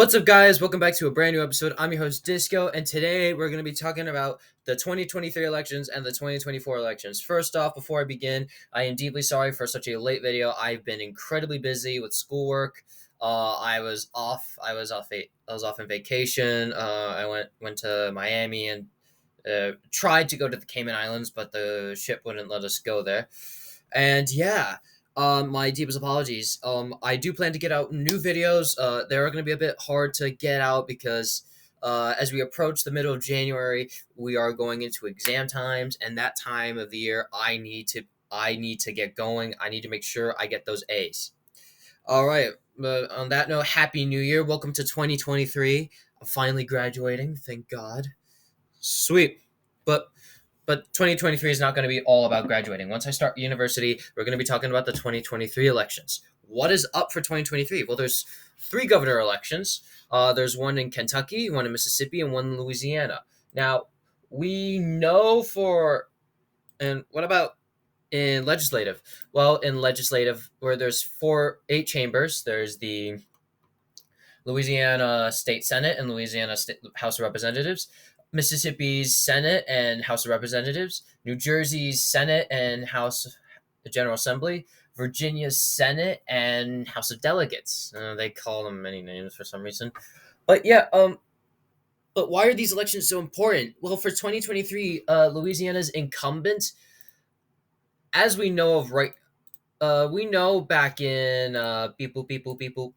What's up, guys? Welcome back to a brand new episode. I'm your host, Disco, and today we're going to be talking about the 2023 elections and the 2024 elections. First off, before I begin, I am deeply sorry for such a late video. I've been incredibly busy with schoolwork. I was off. I was off. I was off on vacation. I went to Miami and tried to go to the Cayman Islands, but the ship wouldn't let us go there. And yeah, my deepest apologies. I do plan to get out new videos. They are going to be a bit hard to get out because as we approach the middle of January, we are going into exam times, and that time of the year, I need to get going. I need to make sure I get those A's. All right. On that note, Happy New Year. Welcome to 2023. I'm finally graduating. Thank God. Sweet. But 2023 is not going to be all about graduating. Once I start university, we're going to be talking about the 2023 elections. What is up for 2023? Well, there's three governor elections. There's one in Kentucky, one in Mississippi, and one in Louisiana. Now, we know for and what about in legislative? Well, in legislative, where there's eight chambers, there's the Louisiana State Senate and Louisiana State House of Representatives, Mississippi's Senate and House of Representatives, New Jersey's Senate and House General Assembly, Virginia's Senate and House of Delegates. They call them many names for some reason, but yeah. But why are these elections so important? Well, for 2023, Louisiana's incumbent, as we know of, right? We know back in people.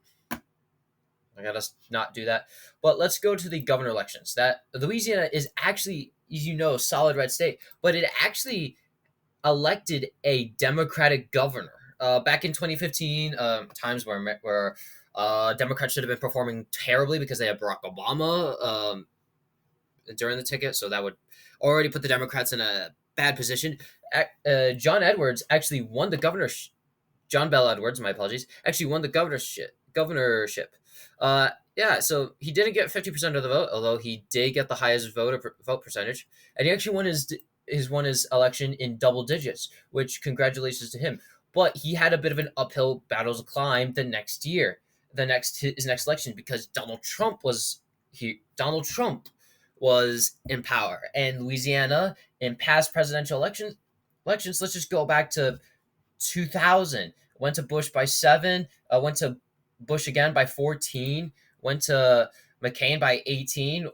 I gotta not do that. But let's go to the governor elections. That Louisiana is actually, as you know, a solid red state, but it actually elected a Democratic governor. Back in 2015, times where Democrats should have been performing terribly because they had Barack Obama during the ticket, so that would already put the Democrats in a bad position. John Edwards actually won the governorship. John Bell Edwards, my apologies, actually won the governorship. Yeah, so he didn't get 50% of the vote, although he did get the highest vote percentage, and he actually won his election in double digits, which congratulations to him. But he had a bit of an uphill battle to climb the next year, his next election, because Donald Trump was in power, and Louisiana in past presidential elections. Let's just go back to 2000. Went to Bush by 7. Went to Bush again by 14. Went to McCain by 18.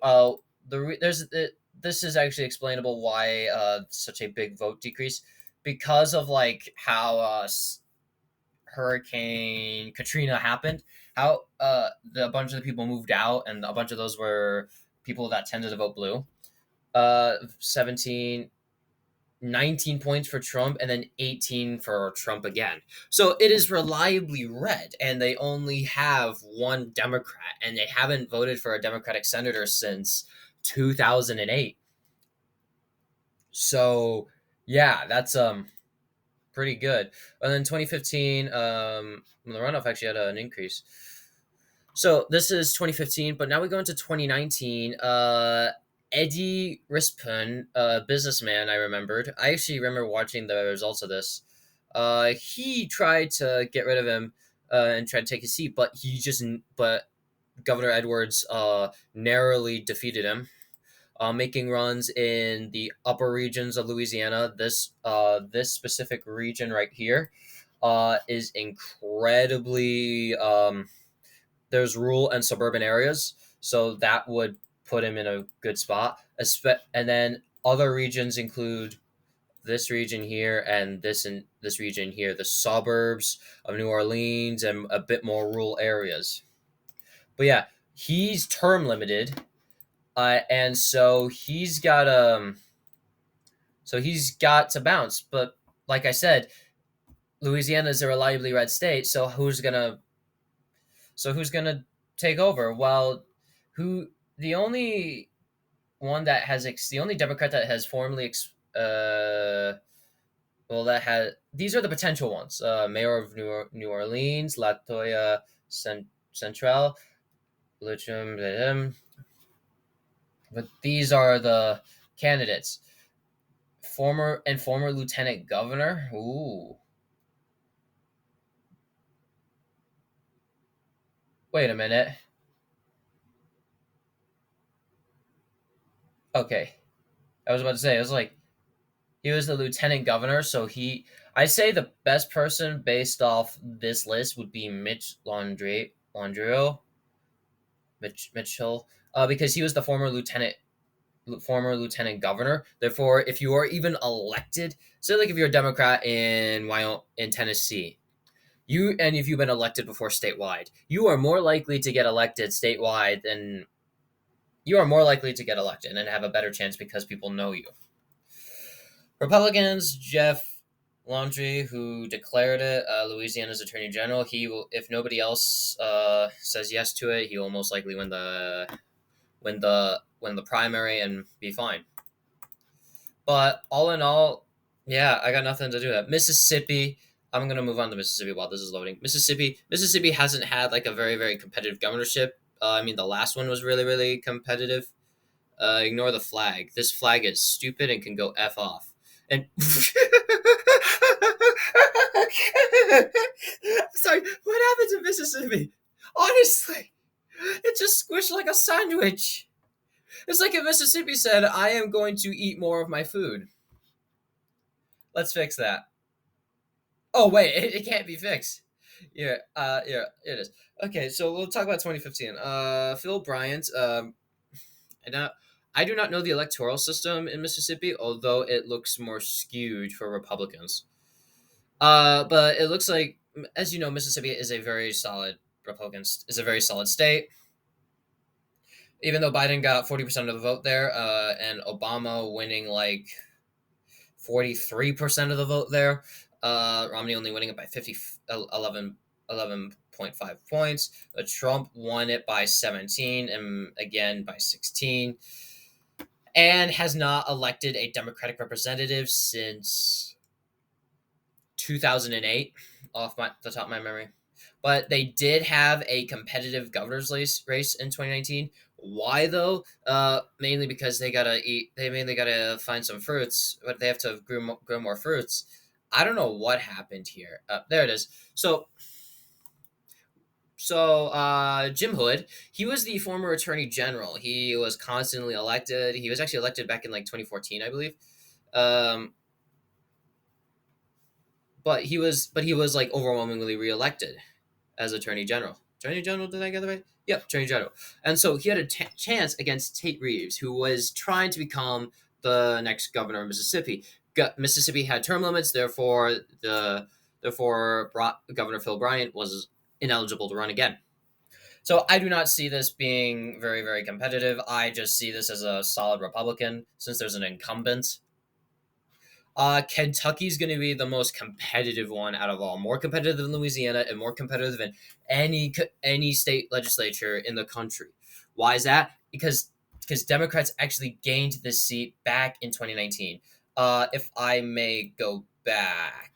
This is actually explainable why such a big vote decrease, because of like how Hurricane Katrina happened. How a bunch of the people moved out, and a bunch of those were people that tended to vote blue. 17 19 points for Trump, and then 18 for Trump again. So it is reliably red, and they only have one Democrat, and they haven't voted for a Democratic senator since 2008. So yeah, that's pretty good. And then 2015, the runoff actually had an increase. So this is 2015, but now we go into 2019. Eddie Rispun, a businessman, I actually remember watching the results of this. He tried to get rid of him and tried to take his seat, but Governor Edwards narrowly defeated him, making runs in the upper regions of Louisiana. This specific region right here is incredibly there's rural and suburban areas, so that would put him in a good spot. And then other regions include this region here and this region here, the suburbs of New Orleans and a bit more rural areas. But yeah, he's term limited, and so he's got to bounce. But like I said, Louisiana is a reliably red state, so who's gonna take over? Well, who the only the only Democrat that has formally that had these are the potential ones: Mayor of New Orleans, Latoya Central, Litcham, but these are the candidates. Former lieutenant governor. Ooh, wait a minute. Okay, I was about to say, it was like he was the lieutenant governor, so I say the best person based off this list would be Mitchell, because he was the former lieutenant governor. Therefore, if you are even elected, say like if you're a Democrat in Tennessee, if you've been elected before statewide, you are more likely to get elected statewide than you are more likely to get elected and have a better chance because people know you. Republicans, Jeff Landry, who declared it Louisiana's attorney general, he will, if nobody else says yes to it, he will most likely win the primary and be fine. But all in all, yeah, I got nothing to do with that. Mississippi, I'm gonna move on to Mississippi while this is loading. Mississippi hasn't had like a very very competitive governorship. I mean, the last one was really really competitive. Ignore the flag. This flag is stupid and can go f off. And sorry, what happened to Mississippi? Honestly, it just squished like a sandwich. It's like if Mississippi said, "I am going to eat more of my food." Let's fix that. Oh wait, it can't be fixed. Yeah, it is. Okay, so we'll talk about 2015. Phil Bryant. And now, I do not know the electoral system in Mississippi, although it looks more skewed for Republicans. But it looks like, as you know, Mississippi is a very solid is a very solid state. Even though Biden got 40% of the vote there, and Obama winning like 43% of the vote there. Romney only winning it by 11.5 points. Trump won it by 17 and again by 16. And has not elected a Democratic representative since 2008, the top of my memory. But they did have a competitive governor's race in 2019. Why though? Mainly because they gotta eat. They mainly gotta find some fruits, but they have to grow more fruits. I don't know what happened here. There it is. Jim Hood, he was the former attorney general. He was constantly elected. He was actually elected back in like 2014, I believe. Um, but he was like overwhelmingly reelected as attorney general. Attorney general, did I get that right? Yep, attorney general. And so he had a chance against Tate Reeves, who was trying to become the next governor of Mississippi. Mississippi had term limits, therefore Governor Phil Bryant was ineligible to run again. So I do not see this being very, very competitive. I just see this as a solid Republican since there's an incumbent. Kentucky's going to be the most competitive one out of all, more competitive than Louisiana and more competitive than any state legislature in the country. Why is that? Because Democrats actually gained this seat back in 2019. If I may go back,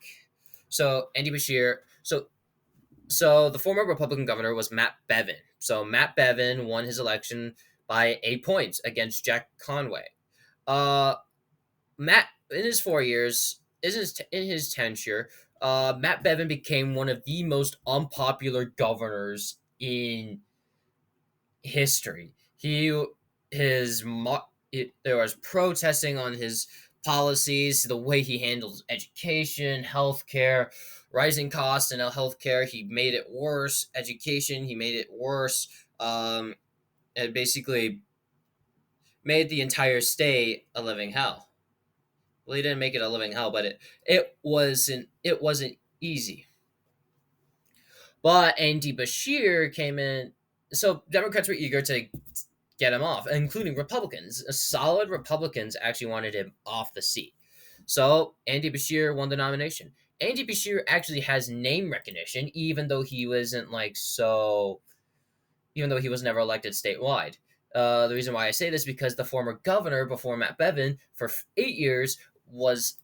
so Andy Beshear, so the former Republican governor was Matt Bevin. So Matt Bevin won his election by 8 points against Jack Conway. Matt, in his 4 years, in his tenure, Matt Bevin became one of the most unpopular governors in history. There was protesting on his policies, the way he handles education, healthcare, rising costs in healthcare. He made it worse. Education, he made it worse. And basically made the entire state a living hell. Well, he didn't make it a living hell, but it wasn't easy. But Andy Beshear came in, so Democrats were eager to get him off, including Republicans. Solid Republicans actually wanted him off the seat. So Andy Beshear won the nomination. Andy Beshear actually has name recognition, even though he was never elected statewide. The reason why I say this is because the former governor before Matt Bevin for 8 years was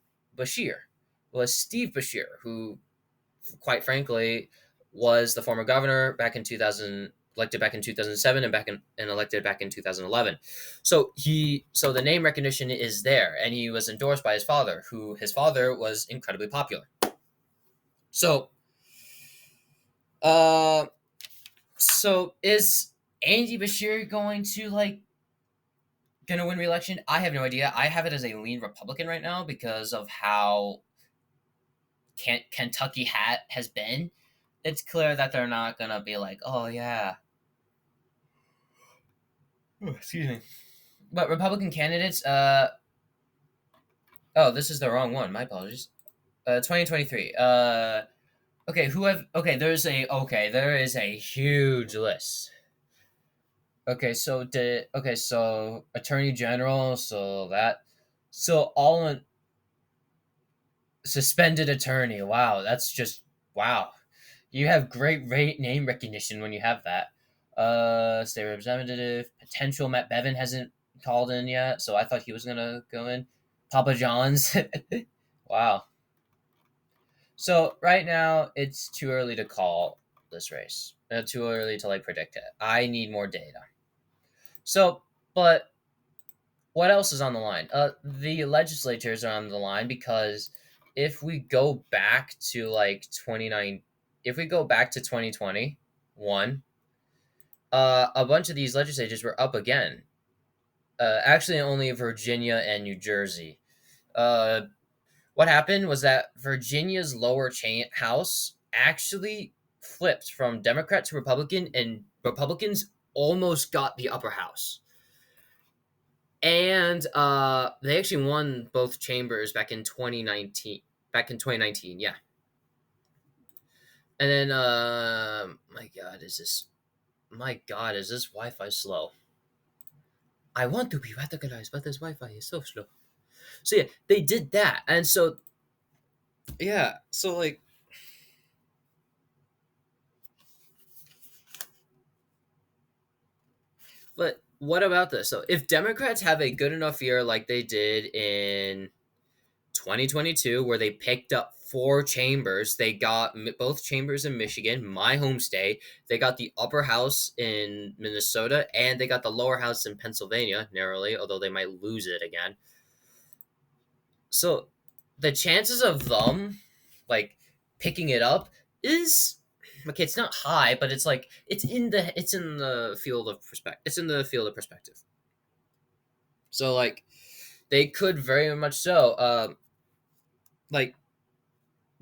Steve Beshear, who, quite frankly, was the former governor back in 2000, elected back in 2007 and elected back in 2011. So the name recognition is there, and he was endorsed by his father, who his father was incredibly popular. So, so is Andy Beshear going to gonna win re-election? I have no idea. I have it as a lean Republican right now because of how Kentucky has been. It's clear that they're not gonna be like, oh yeah. Oh, excuse me. But Republican candidates, oh, this is the wrong one. My apologies. 2023. Okay, there is a huge list. So Attorney General, so all in suspended attorney. Wow, that's just wow. You have great name recognition when you have that. State representative, potential Matt Bevin hasn't called in yet, so I thought he was gonna go in. Papa John's. Wow. So right now it's too early to call this race. Too early to predict it. I need more data. So, but what else is on the line? The legislatures are on the line because if we go back to 29, if we go back to 2021, a bunch of these legislatures were up again. Actually, only Virginia and New Jersey. What happened was that Virginia's lower house actually flipped from Democrat to Republican, and Republicans almost got the upper house. And they actually won both chambers back in 2019. Back in 2019, yeah. And then, my God, is this Wi-Fi slow? I want to be radicalized, but this Wi-Fi is so slow. So yeah, they did that, and so yeah, so but what about this? So if Democrats have a good enough year like they did in 2022, where they picked up 4 chambers, they got both chambers in Michigan, my home state. They got the upper house in Minnesota, and they got the lower house in Pennsylvania, narrowly, although they might lose it again. So the chances of them picking it up is okay. It's not high, but it's in the field of perspective. It's in the field of perspective. So they could very much so.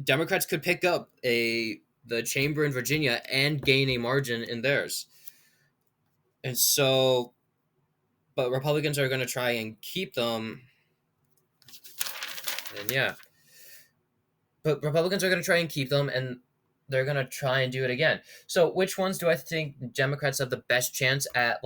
Democrats could pick up the chamber in Virginia and gain a margin in theirs. And so, but Republicans are going to try and keep them. And yeah. But Republicans are going to try and keep them, and they're going to try and do it again. So, which ones do I think Democrats have the best chance at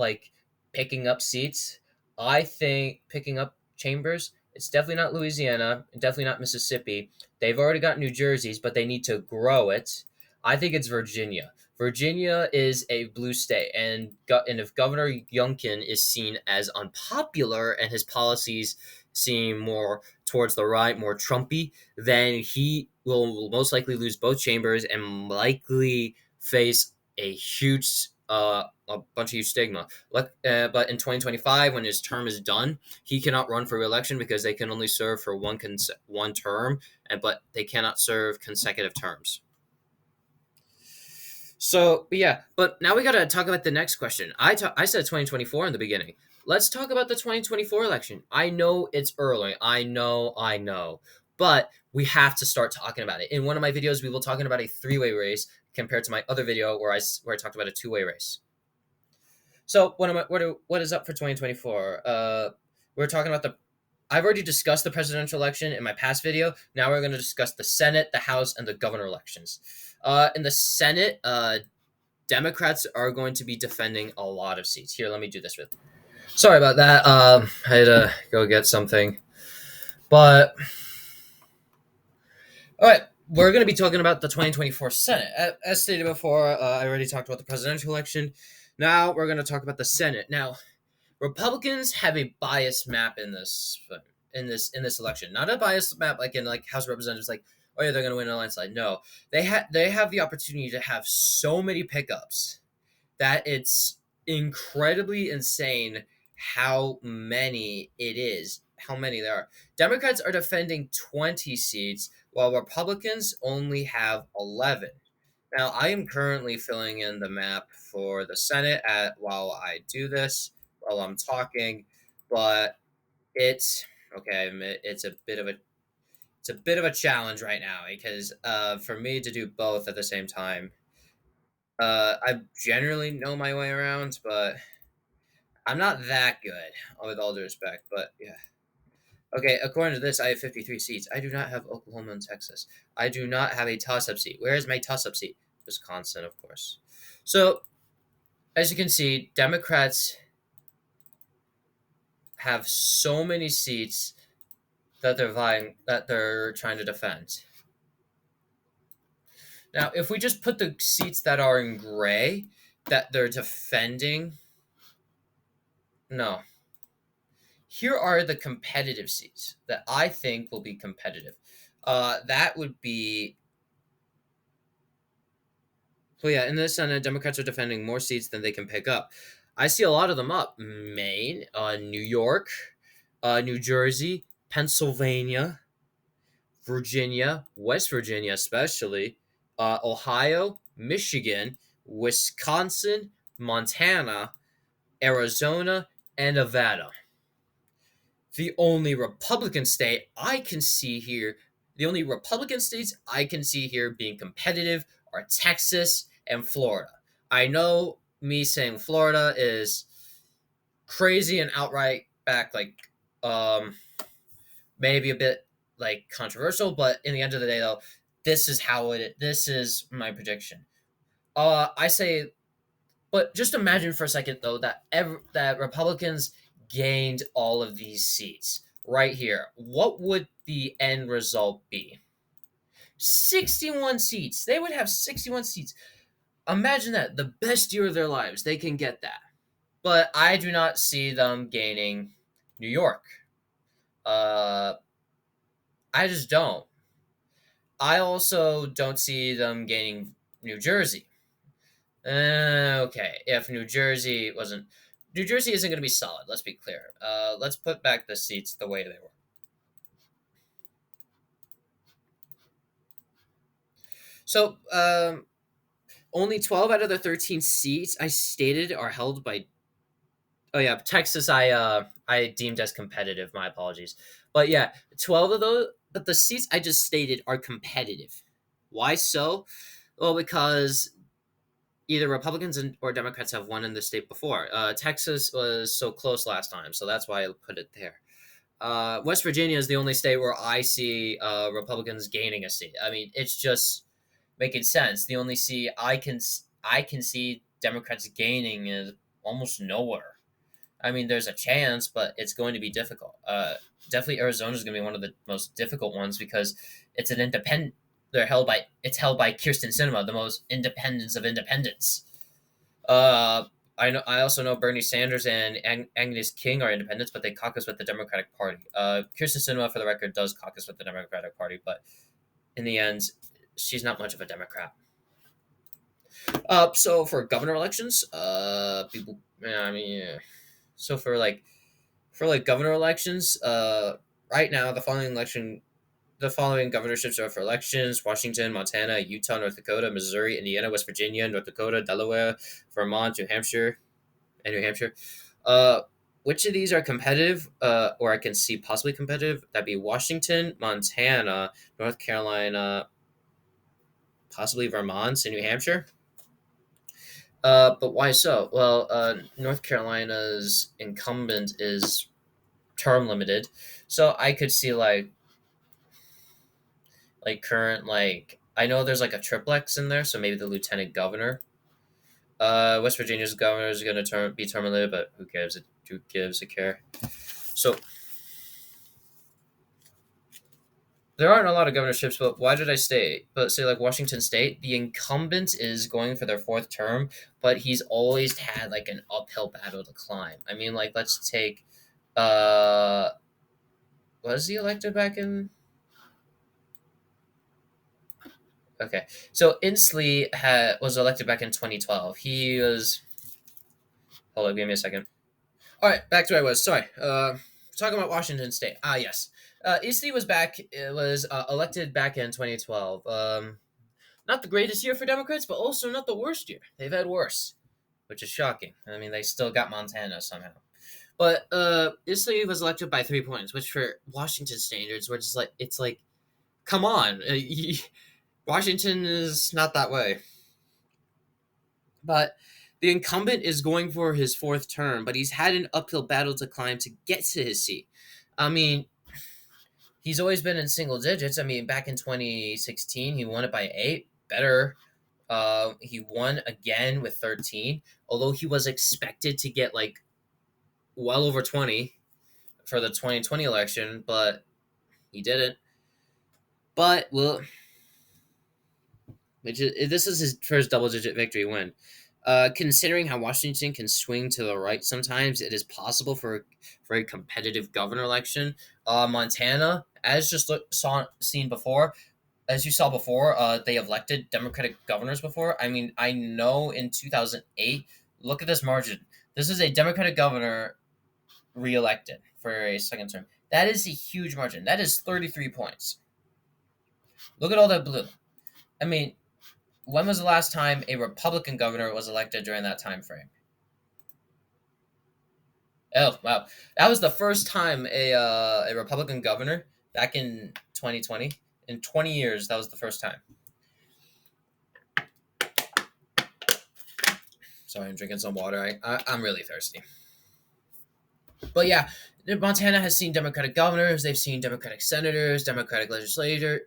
picking up seats? I think picking up chambers. It's definitely not Louisiana, definitely not Mississippi. They've already got New Jersey's, but they need to grow it. I think it's Virginia. Virginia is a blue state, and if Governor Youngkin is seen as unpopular and his policies seem more towards the right, more Trumpy, then he will most likely lose both chambers and likely face a bunch of huge stigma. But in 2025, when his term is done, he cannot run for re-election because they can only serve for one term, but they cannot serve consecutive terms. So yeah, but now we got to talk about the next question. I said 2024 in the beginning. Let's talk about the 2024 election. I know it's early. I know. But we have to start talking about it. In one of my videos, we will talking about a 3-way race compared to my other video where I talked about a 2-way race. So what is up for 2024? We're talking about I've already discussed the presidential election in my past video. Now we're going to discuss the Senate, the House, and the governor elections. In the Senate, Democrats are going to be defending a lot of seats. Here, let me do this with. Sorry about that. I had to go get something. But, all right, we're going to be talking about the 2024 Senate. As stated before, I already talked about the presidential election. Now we're going to talk about the Senate. Now, Republicans have a biased map in this election. Not a biased map in House of Representatives, oh yeah, they're going to win a landslide. No, they have the opportunity to have so many pickups that it's incredibly insane how many there are. Democrats are defending 20 seats, while Republicans only have 11. Now, I am currently filling in the map for the Senate while I do this, while I'm talking, but it's okay. It's a bit of a challenge right now because for me to do both at the same time, I generally know my way around, but I'm not that good, with all due respect. But yeah. Okay, according to this, I have 53 seats. I do not have Oklahoma and Texas. I do not have a toss up seat. Where is my toss up seat? Wisconsin, of course. So, as you can see, Democrats have so many seats that they're trying to defend. Now, if we just put the seats that are in gray that they're defending, no. Here are the competitive seats that I think will be competitive. That would be So yeah, in the Senate, Democrats are defending more seats than they can pick up. I see a lot of them up: Maine, New York, New Jersey, Pennsylvania, Virginia, West Virginia, especially, Ohio, Michigan, Wisconsin, Montana, Arizona, and Nevada. The only Republican state I can see here, the only Republican states I can see here being competitive are Texas and Florida. I know me saying Florida is crazy and outright back, like, um, maybe a bit like controversial, but in the end of the day, though, this is my prediction. I say, but just imagine for a second though that Republicans gained all of these seats right here. What would the end result be? 61 seats. They would have 61 seats. Imagine that. The best year of their lives. They can get that. But I do not see them gaining New York. Uh, I just don't. I also don't see them gaining New Jersey. Okay, if New Jersey isn't going to be solid. Let's be clear. Let's put back the seats the way they were. So, only 12 out of the 13 seats I stated are held by. Oh yeah, Texas. I deemed as competitive. My apologies, but yeah, 12 of those. But the seats I just stated are competitive. Why so? Well, because either Republicans or Democrats have won in the state before. Texas was so close last time, so that's why I put it there. West Virginia is the only state where I see Republicans gaining a seat. I mean, it's just making sense. The only seat I can see Democrats gaining is almost nowhere. I mean, there's a chance, but it's going to be difficult. Definitely, Arizona is going to be one of the most difficult ones because it's an independent. It's held by Kirsten Sinema, the most independents of independents. Uh, I also know Bernie Sanders and Agnes King are independents, but they caucus with the Democratic Party. Kirsten Sinema, for the record, does caucus with the Democratic Party, but in the end, she's not much of a Democrat. So for governor elections, people, yeah, I mean, yeah. So for like governor elections, right now the following governorships are for elections: Washington, Montana, Utah, North Dakota, Missouri, Indiana, West Virginia, North Dakota, Delaware, Vermont, New Hampshire, and New Hampshire. Uh, which of these are competitive, or I can see possibly competitive? That'd be Washington, Montana, North Carolina, possibly Vermont, and New Hampshire. But why so? Well, North Carolina's incumbent is term limited, so I could see current I know there's like a triplex in there, so maybe the lieutenant governor. West Virginia's governor is going to be term limited, but who cares? Who gives a care? So there aren't a lot of governorships, but why did I say? But say like Washington State, the incumbent is going for their fourth term, but he's always had like an uphill battle to climb. I mean, like let's take, uh, was he elected back in? Okay, so Inslee was elected back in 2012. He was. Hold on, give me a second. All right, back to where I was. Sorry. Talking about Washington State. Ah, yes. Inslee was back. It was elected back in 2012. Not the greatest year for Democrats, but also not the worst year. They've had worse, which is shocking. I mean, they still got Montana somehow. But Isla was elected by 3 points, which for Washington standards, were just like it's like, come on, Washington is not that way. But the incumbent is going for his fourth term, but he's had an uphill battle to climb to get to his seat. I mean, he's always been in single digits. I mean, back in 2016, he won it by 8. Better. He won again with 13, although he was expected to get like well over 20 for the 2020 election, but he didn't. But well, this is his first double-digit victory win. Considering how Washington can swing to the right sometimes, it is possible for a competitive governor election. Montana, as seen before, as you saw before, they elected Democratic governors before. I mean, I know in 2008, look at this margin. This is a Democratic governor reelected for a second term. That is a huge margin. That is 33 points. Look at all that blue. I mean, when was the last time a Republican governor was elected during that time frame? Oh, wow. That was the first time a Republican governor back in 2020. In 20 years, that was the first time. Sorry, I'm drinking some water. I'm really thirsty. But yeah, Montana has seen Democratic governors, they've seen Democratic senators, Democratic legislative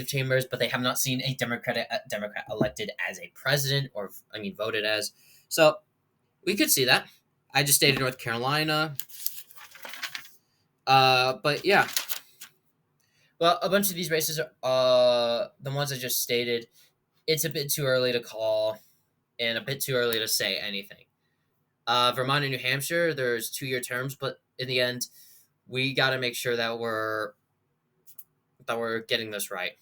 chambers, but they have not seen a Democrat elected as a president, or I mean voted as. So we could see that. I just stayed in North Carolina. But yeah. Well, a bunch of these races are the ones I just stated. It's a bit too early to call and a bit too early to say anything. Vermont and New Hampshire, there's 2-year terms, but in the end, we got to make sure that we're getting this right.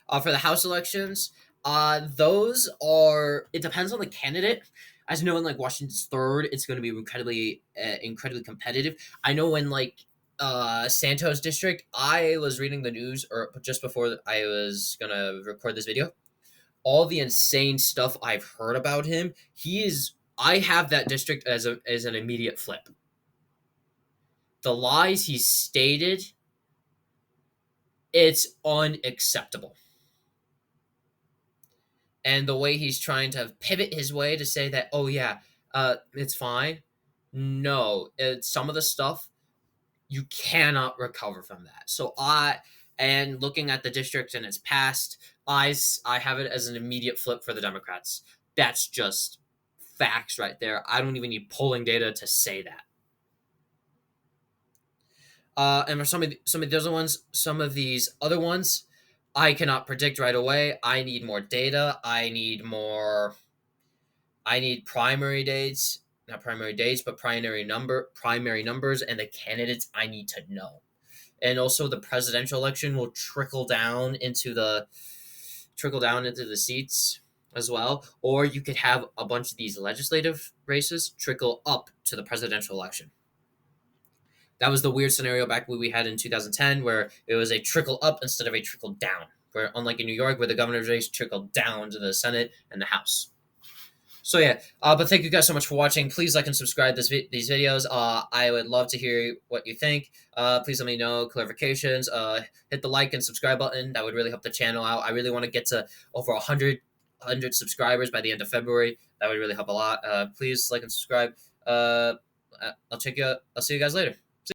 For the House elections, those are, it depends on the candidate. As you know, in like Washington's third, it's going to be incredibly competitive. I know in like Santos district, I was reading the news or just before I was gonna record this video. All the insane stuff I've heard about him, I have that district as an immediate flip. The lies he stated, it's unacceptable. And the way he's trying to pivot his way to say that, oh yeah, it's fine. No, some of the stuff you cannot recover from that. So and looking at the district and its past, I have it as an immediate flip for the Democrats. That's just facts right there. I don't even need polling data to say that. And for some of these other ones, I cannot predict right away. I need more data. I need primary dates, not primary dates, but primary numbers, and the candidates I need to know. And also, the presidential election will trickle down into the seats as well. Or you could have a bunch of these legislative races trickle up to the presidential election. That was the weird scenario back we had in 2010, where it was a trickle up instead of a trickle down. Where unlike in New York, where the governor's race trickled down to the Senate and the House. So yeah, but thank you guys so much for watching. Please like and subscribe these videos. I would love to hear what you think. Please let me know clarifications. Hit the like and subscribe button. That would really help the channel out. I really want to get to over 100 subscribers by the end of February. That would really help a lot. Please like and subscribe. I'll see you guys later.